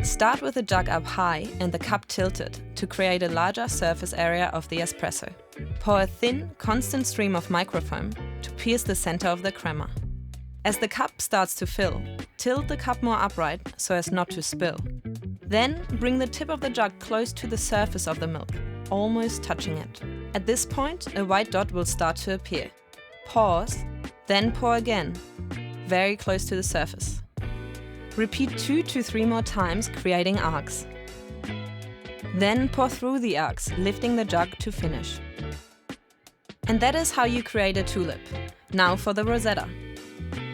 Start with the jug up high and the cup tilted to create a larger surface area of the espresso. Pour a thin, constant stream of microfoam to pierce the center of the crema. As the cup starts to fill, tilt the cup more upright so as not to spill. Then bring the tip of the jug close to the surface of the milk, almost touching it. At this point, a white dot will start to appear. Pause, then pour again, very close to the surface. Repeat 2 to 3 more times, creating arcs. Then pour through the arcs, lifting the jug to finish. And that is how you create a tulip. Now for the Rosetta.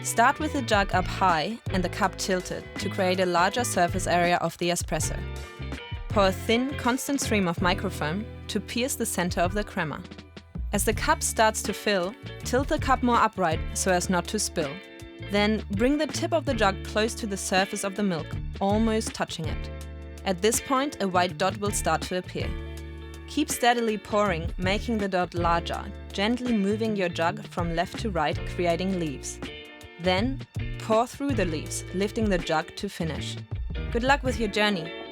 Start with the jug up high and the cup tilted to create a larger surface area of the espresso. Pour a thin, constant stream of microfoam to pierce the center of the crema. As the cup starts to fill, tilt the cup more upright so as not to spill. Then bring the tip of the jug close to the surface of the milk, almost touching it. At this point, a white dot will start to appear. Keep steadily pouring, making the dot larger, gently moving your jug from left to right, creating leaves. Then pour through the leaves, lifting the jug to finish. Good luck with your journey!